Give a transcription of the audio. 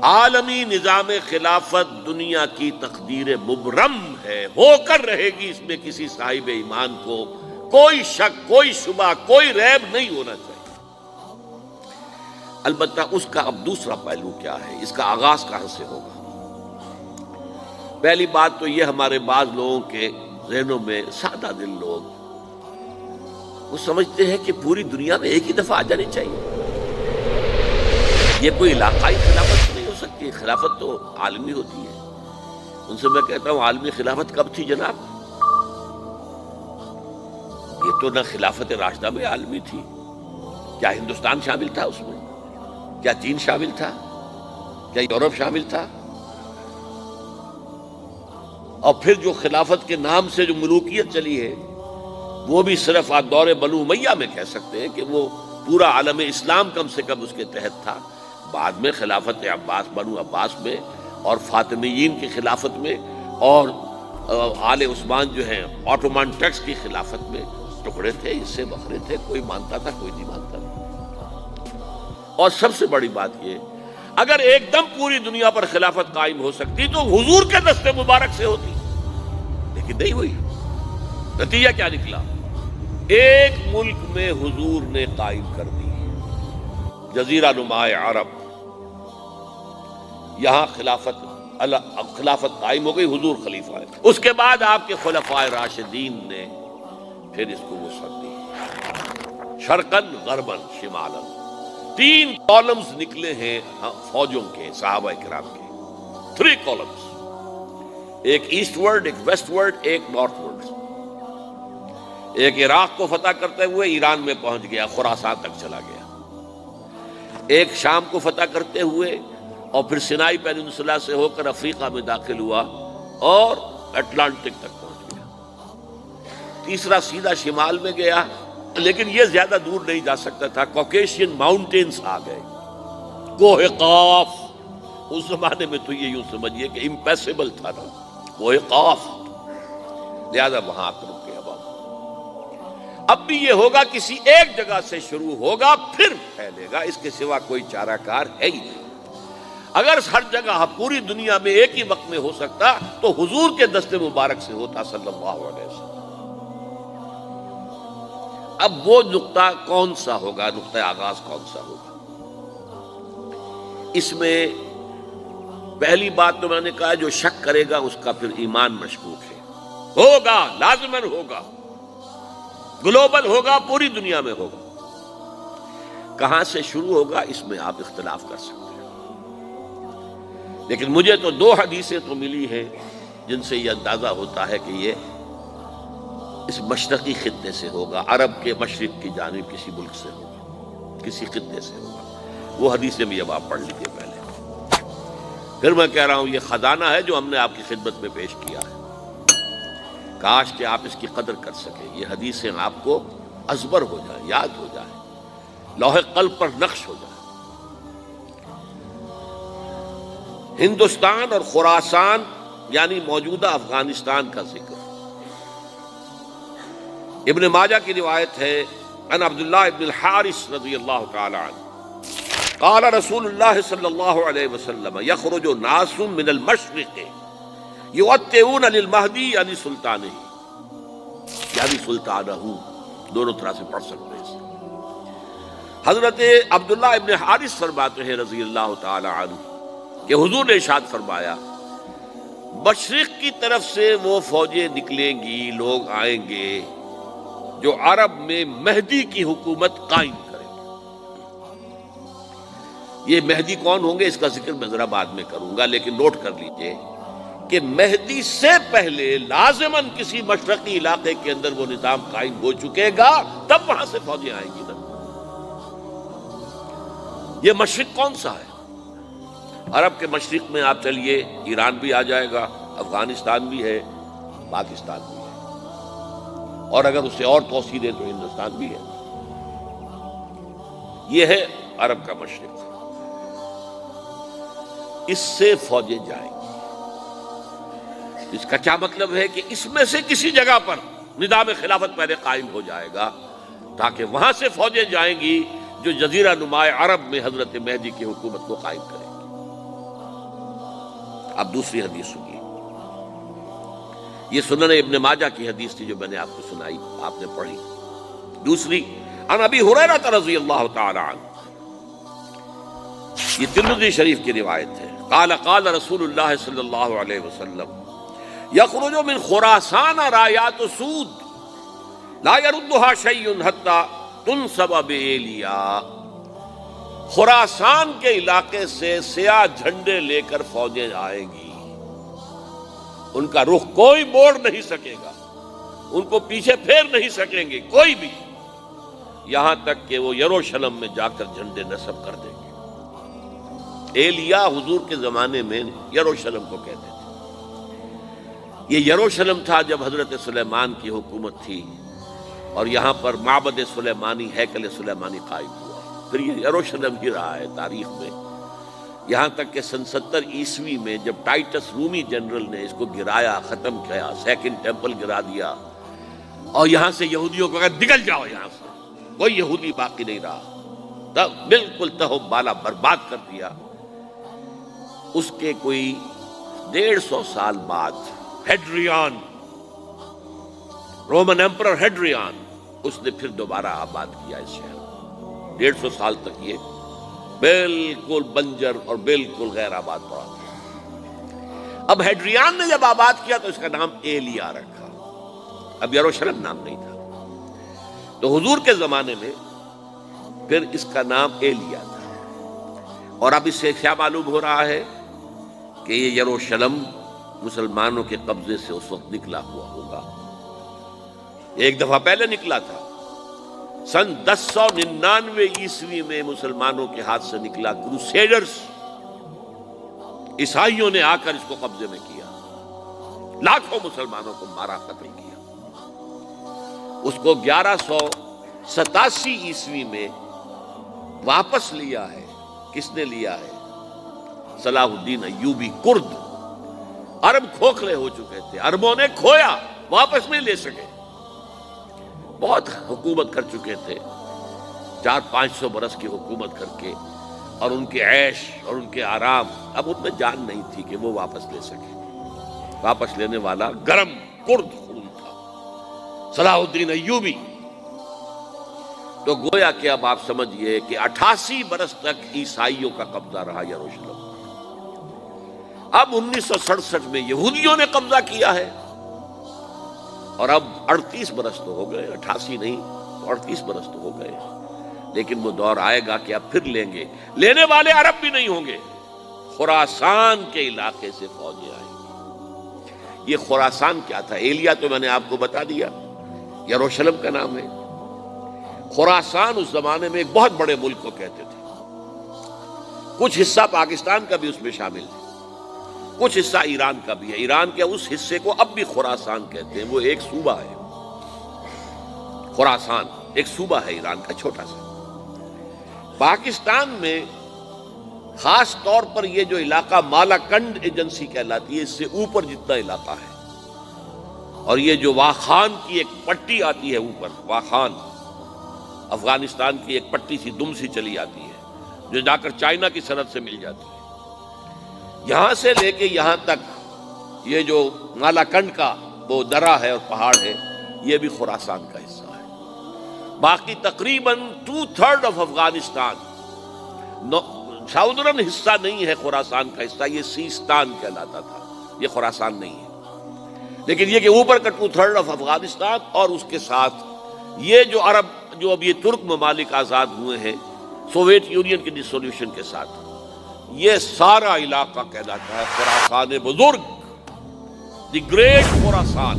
عالمی نظام خلافت دنیا کی تقدیر مبرم ہے، ہو کر رہے گی، اس میں کسی صاحب ایمان کو کوئی شک، کوئی شبہ، کوئی ریب نہیں ہونا چاہیے۔ البتہ اس کا اب دوسرا پہلو کیا ہے، اس کا آغاز کہاں سے ہوگا؟ پہلی بات تو یہ، ہمارے بعض لوگوں کے ذہنوں میں، سادہ دل لوگ وہ سمجھتے ہیں کہ پوری دنیا میں ایک ہی دفعہ آ جانی چاہیے۔ یہ کوئی علاقائی خلافت نہیں ہو سکتی، خلافت تو عالمی ہوتی ہے۔ ان سے میں کہتا ہوں، عالمی خلافت کب تھی جناب؟ یہ تو نہ خلافت راشدہ میں عالمی تھی، کیا ہندوستان شامل تھا اس میں؟ کیا چین شامل تھا؟ کیا یورپ شامل تھا؟ اور پھر جو خلافت کے نام سے جو ملوکیت چلی ہے، وہ بھی صرف دور بنو امیہ میں کہہ سکتے ہیں کہ وہ پورا عالم اسلام کم سے کم اس کے تحت تھا۔ بعد میں خلافت عباس، بنو عباس میں، اور فاطمیین کی خلافت میں، اور آل عثمان جو ہیں آٹومان ٹرکس کی خلافت میں ٹکڑے تھے، اس سے بکھرے تھے، کوئی مانتا تھا، کوئی نہیں مانتا تھا۔ اور سب سے بڑی بات یہ، اگر ایک دم پوری دنیا پر خلافت قائم ہو سکتی تو حضور کے دست مبارک سے ہوتی، لیکن نہیں ہوئی۔ نتیجہ کیا نکلا؟ ایک ملک میں حضور نے قائم کر دی، جزیرہ نما عرب، یہاں خلافت قائم ہو گئی، حضور خلیفہ ہے۔ اس کے بعد آپ کے خلفائے راشدین نے پھر اس کو وسعت دی، شرقاً غرباً شمالاً۔ 3 کالمز نکلے ہیں فوجوں کے، صحابہ کرام کے، 3 کالمز، ایک ایسٹ ورڈ، ایک ویسٹ ورڈ، ایک نارتھ ورڈ۔ ایک عراق کو فتح کرتے ہوئے ایران میں پہنچ گیا، خراسان تک چلا گیا۔ ایک شام کو فتح کرتے ہوئے اور پھر سینائی پیننسولا سے ہو کر افریقہ میں داخل ہوا اور اٹلانٹک تک پہنچ گیا۔ تیسرا سیدھا شمال میں گیا، لیکن یہ زیادہ دور نہیں جا سکتا تھا، کوکیشین ماؤنٹینز آ گئے، کوہ قاف۔ اس زمانے میں تو یہ یوں سمجھیے کہ امپیسیبل تھا نا، کوہ قاف، لہذا وہاں آ کر رک گیا۔ اب بھی یہ ہوگا، کسی ایک جگہ سے شروع ہوگا پھر پھیلے گا، اس کے سوا کوئی چارہ کار ہے ہی نہیں۔ اگر ہر جگہ پوری دنیا میں ایک ہی وقت میں ہو سکتا تو حضور کے دست مبارک سے ہوتا صلی اللہ علیہ وسلم۔ اب وہ نقطہ کون سا ہوگا، نقطہ آغاز کون سا ہوگا؟ اس میں پہلی بات تو میں نے کہا، جو شک کرے گا اس کا پھر ایمان مشکوک ہے۔ ہوگا، لازماً ہوگا، گلوبل ہوگا، پوری دنیا میں ہوگا۔ کہاں سے شروع ہوگا اس میں آپ اختلاف کر سکتے ہیں، لیکن مجھے تو 2 حدیثیں تو ملی ہیں جن سے یہ اندازہ ہوتا ہے کہ یہ اس مشرقی خطے سے ہوگا، عرب کے مشرق کی جانب کسی ملک سے ہوگا، کسی خطے سے ہوگا۔ وہ حدیثیں بھی اب آپ پڑھ لیجیے پہلے۔ پھر میں کہہ رہا ہوں، یہ خزانہ ہے جو ہم نے آپ کی خدمت میں پیش کیا ہے، کاش کہ آپ اس کی قدر کر سکیں، یہ حدیثیں آپ کو ازبر ہو جائیں، یاد ہو جائیں، لوح قلب پر نقش ہو جائیں۔ ہندوستان اور خراسان یعنی موجودہ افغانستان کا ذکر۔ ابن ماجہ کی روایت ہے، ان عبداللہ ابن الحارث رضی اللہ تعالی عنہ قال رسول اللہ صلی اللہ علیہ وسلم یخرج ناس من المشرق یؤتئون للمہدی یعنی سلطانہ، یعنی سلطانہ، دونوں طرح سے پڑھ سکتے ہیں۔ حضرت عبداللہ ابن حارث فرماتے ہیں رضی اللہ تعالی عنہ کہ حضور نے ارشاد فرمایا، مشرق کی طرف سے وہ فوجیں نکلیں گی، لوگ آئیں گے جو عرب میں مہدی کی حکومت قائم کریں گے۔ یہ مہدی کون ہوں گے اس کا ذکر میں ذرا بعد میں کروں گا، لیکن نوٹ کر لیجئے کہ مہدی سے پہلے لازماً کسی مشرقی علاقے کے اندر وہ نظام قائم ہو چکے گا، تب وہاں سے فوجیں آئیں گی نا۔ یہ مشرق کون سا ہے؟ عرب کے مشرق میں آپ چلیے، ایران بھی آ جائے گا، افغانستان بھی ہے، پاکستان بھی ہے، اور اگر اسے اور توسیع دیں تو ہندوستان بھی ہے۔ یہ ہے عرب کا مشرق، اس سے فوجیں جائیں گی۔ اس کا کیا مطلب ہے کہ اس میں سے کسی جگہ پر نظام خلافت پہلے قائم ہو جائے گا، تاکہ وہاں سے فوجیں جائیں گی جو جزیرہ نما عرب میں حضرت مہدی کی حکومت کو قائم کریں گی۔ اب دوسری حدیث سنیے، یہ سنن ابن ماجہ کی حدیث تھی جو میں نے آپ کو سنائی، آپ نے پڑھی۔ دوسری عن ابی ہریرہ رضی اللہ تعالی عنہ، یہ ترمذی شریف کی روایت ہے، قال قال رسول اللہ صلی اللہ علیہ وسلم یخرج من خراسان رایات سود لا يردها شیء حتی تنصب بإیلیا، خراسان کے علاقے سے سیاہ جھنڈے لے کر فوجیں آئیں گی، ان کا رخ کوئی موڑ نہیں سکے گا، ان کو پیچھے پھیر نہیں سکیں گے کوئی بھی، یہاں تک کہ وہ یروشلم میں جا کر جھنڈے نصب کر دیں گے۔ ایلیا حضور کے زمانے میں یروشلم کو کہتے تھے۔ یہ یروشلم تھا جب حضرت سلیمان کی حکومت تھی اور یہاں پر معبد سلیمانی، ہیکل سلیمانی قائم ہوا، پھر یہ یروشلم ہی رہا ہے تاریخ میں، یہاں تک کہ سن 70 عیسوی میں جب ٹائٹس رومی جنرل نے اس کو گرایا، ختم کیا، سیکنڈ ٹیمپل گرا دیا اور یہاں سے یہودیوں کو کہا نکل جاؤ یہاں سے، کوئی یہودی باقی نہیں رہا، بالکل تہو بالا برباد کر دیا۔ اس کے کوئی 150 سال بعد ہیڈریان، رومن ایمپرر ہیڈریان، اس نے پھر دوبارہ آباد کیا اس شہر کو۔ 150 سال تک یہ بالکل بنجر اور بالکل غیر آباد پڑا تھا۔ اب ہیڈریان نے جب آباد کیا تو اس کا نام ایلیا رکھا، اب یروشلم نام نہیں تھا، تو حضور کے زمانے میں پھر اس کا نام ایلیا تھا۔ اور اب اس سے کیا معلوم ہو رہا ہے کہ یہ یروشلم مسلمانوں کے قبضے سے اس وقت نکلا ہوا ہوگا، ایک دفعہ پہلے نکلا تھا، سن 1099 عیسوی میں مسلمانوں کے ہاتھ سے نکلا، کروسیڈرز عیسائیوں نے آ کر اس کو قبضے میں کیا، لاکھوں مسلمانوں کو مارا، قتل کیا۔ اس کو 1187 عیسوی میں واپس لیا ہے، کس نے لیا ہے؟ صلاح الدین ایوبی کرد۔ عرب کھوکھلے ہو چکے تھے، عربوں نے کھویا، واپس نہیں لے سکے، بہت حکومت کر چکے تھے، 400-500 برس کی حکومت کر کے، اور ان کے عیش اور ان کے آرام، اب ان میں جان نہیں تھی کہ وہ واپس لے سکے۔ واپس لینے والا گرم کرد خون تھا، صلاح الدین ایوبی۔ تو گویا کہ اب آپ سمجھئے کہ 88 برس تک عیسائیوں کا قبضہ رہا یروشلم۔ اب 1967 میں یہودیوں نے قبضہ کیا ہے، اور اب 38 برس تو ہو گئے، 88 نہیں 38 برس تو ہو گئے، لیکن وہ دور آئے گا کہ اب پھر لیں گے، لینے والے عرب بھی نہیں ہوں گے، خراسان کے علاقے سے فوجیں آئیں گی۔ یہ خراسان کیا تھا؟ ایلیا تو میں نے آپ کو بتا دیا، یروشلم کا نام ہے۔ خراسان اس زمانے میں ایک بہت بڑے ملک کو کہتے تھے، کچھ حصہ پاکستان کا بھی اس میں شامل ہے، کچھ حصہ ایران کا بھی ہے، ایران کے اس حصے کو اب بھی خراسان کہتے ہیں، وہ ایک صوبہ ہے، خراسان ایک صوبہ ہے ایران کا چھوٹا سا۔ پاکستان میں خاص طور پر یہ جو علاقہ مالاکنڈ ایجنسی کہلاتی ہے، اس سے اوپر جتنا علاقہ ہے، اور یہ جو واخان کی ایک پٹی آتی ہے اوپر، واخان افغانستان کی ایک پٹی سی دم سی چلی آتی ہے جو جا کر چائنا کی سرحد سے مل جاتی ہے، یہاں سے لے کے یہاں تک یہ جو مالاکنڈ کا وہ درہ ہے اور پہاڑ ہے، یہ بھی خراسان کا حصہ ہے۔ باقی تقریباً 2/3 آف افغانستان، ساؤدرن حصہ نہیں ہے خراسان کا حصہ، یہ سیستان کہلاتا تھا، یہ خراسان نہیں ہے، لیکن یہ کہ اوپر کا 2/3 آف افغانستان، اور اس کے ساتھ یہ جو عرب، جو اب یہ ترک ممالک آزاد ہوئے ہیں سوویت یونین کی ڈسولوشن کے ساتھ، یہ سارا علاقہ کہلاتا ہے خراسان بزرگ، دی گریٹ خراسان۔